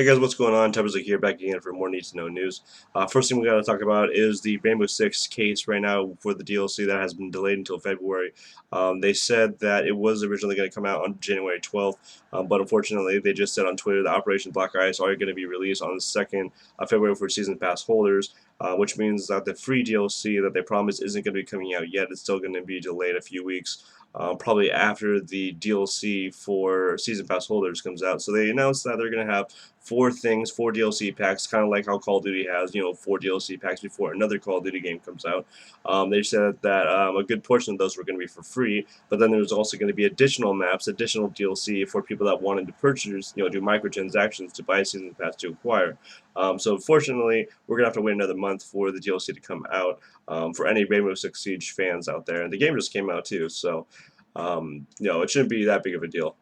Hey guys, what's going on? Tubbers here, back again for more need to know news. First thing we got to talk about is the Rainbow Six case right now for the DLC that has been delayed until February. They said that it was originally going to come out on January 12th, but unfortunately they just said on Twitter that Operation Black Ice are going to be released on the 2nd of February for Season Pass holders, which means that the free DLC that they promised isn't going to be coming out yet. It's still going to be delayed a few weeks. Probably after the DLC for Season Pass holders comes out. So they announced that they're going to have four DLC packs, kind of like how Call of Duty has, four DLC packs before another Call of Duty game comes out. They said that a good portion of those were going to be for free, but then there's also going to be additional maps, additional DLC for people that wanted to purchase, do microtransactions to buy Season Pass to acquire. So unfortunately, we're going to have to wait another month for the DLC to come out for any Rainbow Six Siege fans out there. And the game just came out too, so it shouldn't be that big of a deal.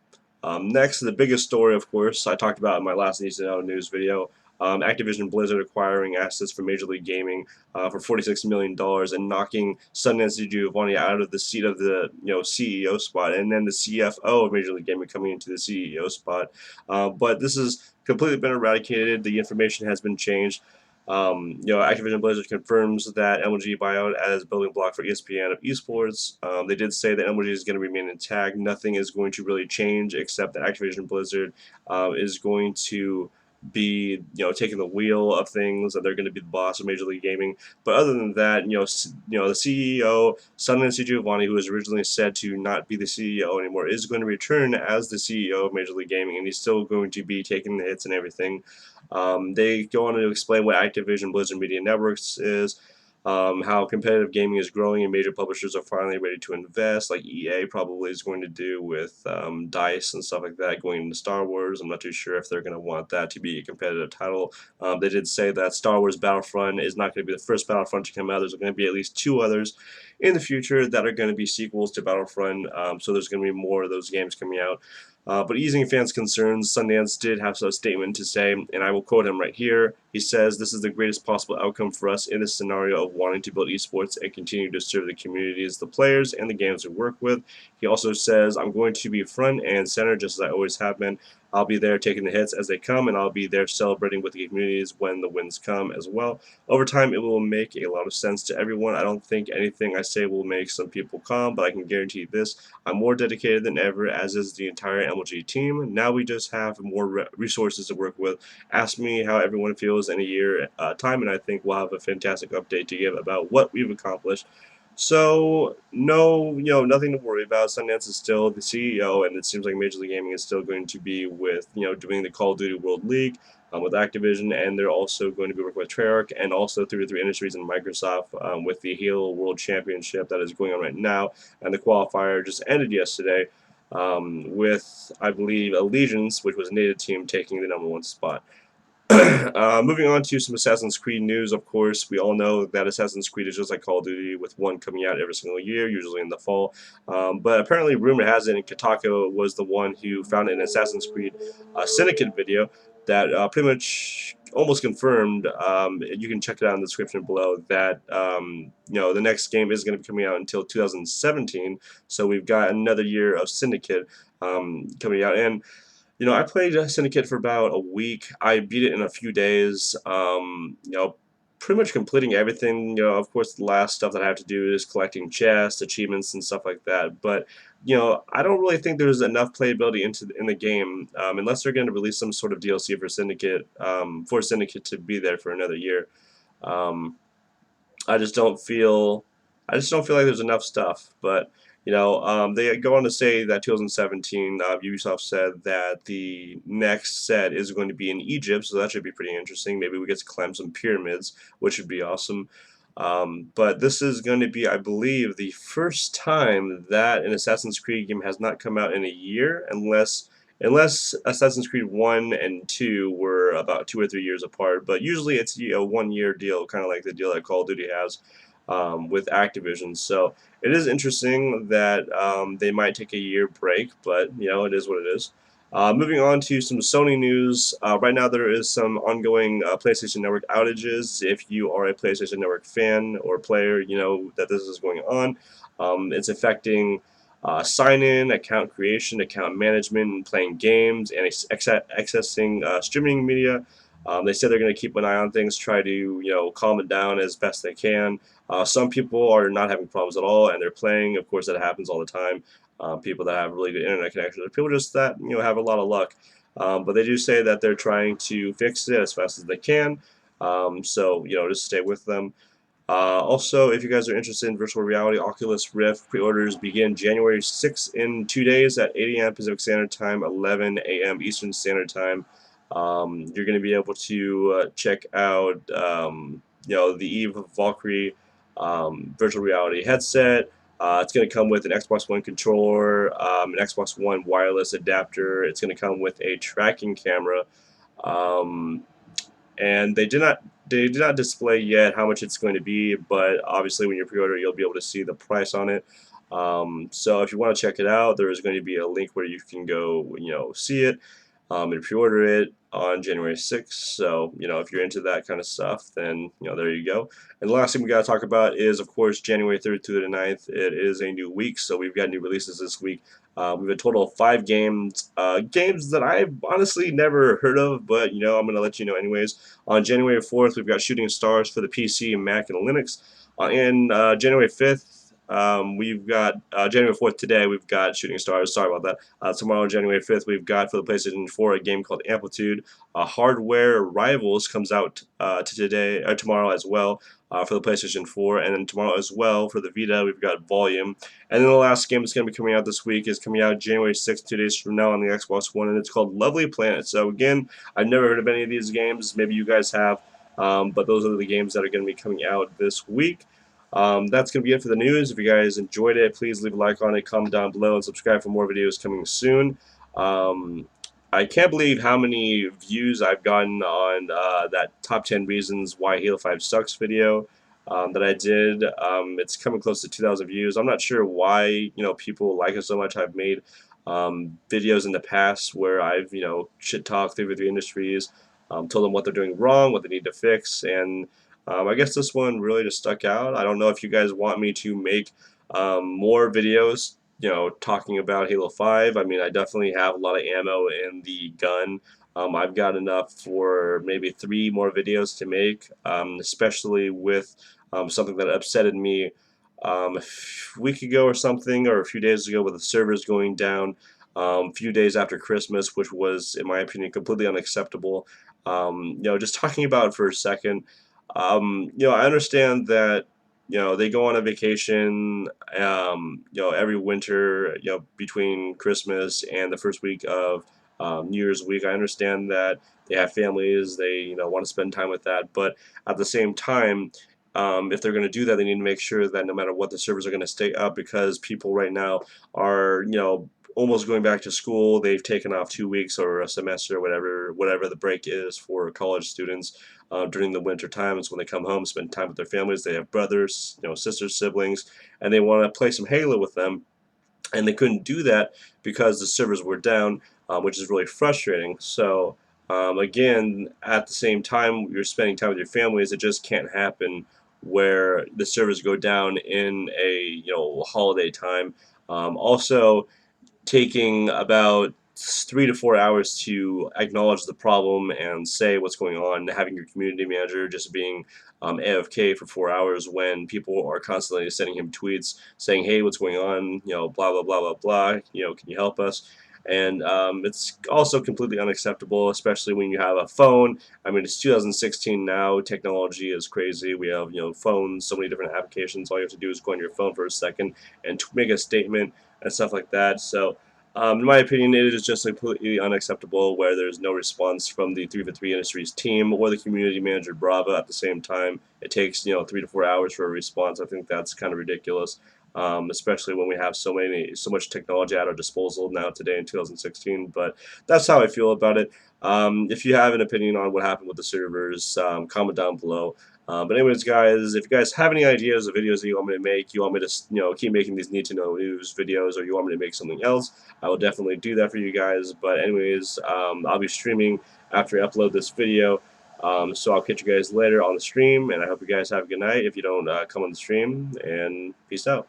Next, the biggest story, of course, I talked about in my last Need to Know news video. Activision Blizzard acquiring assets from Major League Gaming for $46 million and knocking Sundance Giovanni out of the seat of the CEO spot, and then the CFO of Major League Gaming coming into the CEO spot. But this has completely been eradicated. The information has been changed. Activision Blizzard confirms that MLG buyout as building block for ESPN of esports. They did say that MLG is going to remain intact. Nothing is going to really change except that Activision Blizzard is going to be taking the wheel of things, and they're going to be the boss of Major League Gaming. But other than that, the CEO Sundance Giovanni, who was originally said to not be the CEO anymore, is going to return as the CEO of Major League Gaming, and he's still going to be taking the hits and everything. They go on to explain what Activision Blizzard Media Networks is, how competitive gaming is growing and major publishers are finally ready to invest, like EA probably is going to do with DICE and stuff like that, going into Star Wars. I'm not too sure if they're going to want that to be a competitive title. They did say that Star Wars Battlefront is not going to be the first Battlefront to come out. There's going to be at least two others in the future that are going to be sequels to Battlefront, so there's going to be more of those games coming out. But easing fans' concerns, Sundance did have a statement to say, and I will quote him right here. He says, "This is the greatest possible outcome for us in this scenario of wanting to build esports and continue to serve the communities, the players, and the games we work with." He also says, "I'm going to be front and center just as I always have been. I'll be there taking the hits as they come, and I'll be there celebrating with the communities when the wins come as well. Over time, it will make a lot of sense to everyone. I don't think anything I say will make some people calm, but I can guarantee this. I'm more dedicated than ever, as is the entire MLG team. Now we just have more resources to work with. Ask me how everyone feels in a year time, and I think we'll have a fantastic update to give about what we've accomplished." So, no, nothing to worry about. Sundance is still the CEO, and it seems like Major League Gaming is still going to be with, doing the Call of Duty World League with Activision, and they're also going to be working with Treyarch and also 303 Industries and Microsoft with the Halo World Championship that is going on right now, and the qualifier just ended yesterday with, I believe, Allegiance, which was a native team, taking the #1 spot. Moving on to some Assassin's Creed news, of course, we all know that Assassin's Creed is just like Call of Duty, with one coming out every single year, usually in the fall. But apparently, rumor has it, and Kotaku was the one who found an Assassin's Creed Syndicate video that pretty much almost confirmed. You can check it out in the description below. That the next game is going to be coming out until 2017, so we've got another year of Syndicate coming out. And I played Syndicate for about a week. I beat it in a few days. Pretty much completing everything. Of course, the last stuff that I have to do is collecting chests, achievements, and stuff like that. But I don't really think there's enough playability in the game unless they're going to release some sort of DLC for Syndicate to be there for another year. Um, I just don't feel like there's enough stuff. But they go on to say that 2017, Ubisoft said that the next set is going to be in Egypt, so that should be pretty interesting. Maybe we get to climb some pyramids, which would be awesome. But this is going to be, I believe, the first time that an Assassin's Creed game has not come out in a year, unless Assassin's Creed 1 and 2 were about 2 or 3 years apart. But usually it's a 1-year deal, kind of like the deal that Call of Duty has with Activision. So it is interesting that they might take a year break, but it is what it is. Moving on to some Sony news. Right now there is some ongoing PlayStation Network outages. If you are a PlayStation Network fan or player, you know that this is going on. It's affecting sign in, account creation, account management, and playing games, and accessing streaming media. They said they're going to keep an eye on things, try to calm it down as best they can. Some people are not having problems at all, and they're playing. Of course, that happens all the time. People that have really good internet connections, or people just that have a lot of luck. But they do say that they're trying to fix it as fast as they can. So just stay with them. Also, if you guys are interested in virtual reality, Oculus Rift pre-orders begin January 6th in 2 days at 8 a.m. Pacific Standard Time, 11 a.m. Eastern Standard Time. You're going to be able to check out, the Eve of Valkyrie virtual reality headset. It's going to come with an Xbox One controller, an Xbox One wireless adapter. It's going to come with a tracking camera. Um, and they did not display yet how much it's going to be, but obviously when you pre-order you'll be able to see the price on it. So if you want to check it out, there is going to be a link where you can go see it and pre-order it on January 6th. So if you're into that kind of stuff, then there you go. And the last thing we got to talk about is, of course, January 3rd through the 9th. It is a new week, so we've got new releases this week. We have a total of 5 games, games that I've honestly never heard of, but I'm going to let you know anyways. On January 4th, we've got Shooting Stars for the PC, Mac, and Linux. And January 5th, we've got January 4th today, we've got Shooting Stars. Sorry about that. Tomorrow, January 5th, we've got for the PlayStation 4 a game called Amplitude. Hardware Rivals comes out tomorrow as well. For the PlayStation 4, and then tomorrow as well for the Vita, we've got Volume. And then the last game that's going to be coming out this week is coming out January 6th, 2 days from now on the Xbox One, and it's called Lovely Planet. So again, I've never heard of any of these games. Maybe you guys have, but those are the games that are going to be coming out this week. That's going to be it for the news. If you guys enjoyed it, please leave a like on it, comment down below, and subscribe for more videos coming soon. I can't believe how many views I've gotten on that top 10 reasons why Halo 5 sucks video that I did. It's coming close to 2,000 views. I'm not sure why people like it so much. I've made videos in the past where I've shit talked through the industries, told them what they're doing wrong, what they need to fix, and I guess this one really just stuck out. I don't know if you guys want me to make more videos talking about Halo 5. I mean, I definitely have a lot of ammo in the gun. I've got enough for maybe 3 more videos to make, especially with something that upsetted me a week ago or something, or a few days ago with the servers going down a few days after Christmas, which was, in my opinion, completely unacceptable. Just talking about it for a second, I understand that they go on a vacation, every winter, between Christmas and the first week of New Year's week. I understand that they have families, they want to spend time with that, but at the same time, if they're going to do that, they need to make sure that no matter what, the servers are going to stay up, because people right now are almost going back to school. They've taken off 2 weeks or a semester, whatever the break is for college students. During the winter times when they come home, spend time with their families. They have brothers, sisters, siblings, and they want to play some Halo with them, and they couldn't do that because the servers were down, which is really frustrating. So again, at the same time you're spending time with your families, it just can't happen where the servers go down in a holiday time. Also, taking about 3 to 4 hours to acknowledge the problem and say what's going on, having your community manager just being AFK for 4 hours when people are constantly sending him tweets saying, hey, what's going on, blah, blah, blah, blah, blah, can you help us? And it's also completely unacceptable, especially when you have a phone. I mean, it's 2016 now. Technology is crazy. We have, phones, so many different applications. All you have to do is go on your phone for a second and make a statement and stuff like that. So, in my opinion, it is just completely unacceptable where there's no response from the 343 Industries team or the community manager Brava at the same time. It takes 3 to 4 hours for a response. I think that's kind of ridiculous, especially when we have so much technology at our disposal now today in 2016. But that's how I feel about it. If you have an opinion on what happened with the servers, comment down below. But anyways, guys, if you guys have any ideas of videos that you want me to make, you want me to keep making these need to know news videos, or you want me to make something else, I will definitely do that for you guys. But anyways, I'll be streaming after I upload this video. So I'll catch you guys later on the stream, and I hope you guys have a good night if you don't come on the stream, and peace out.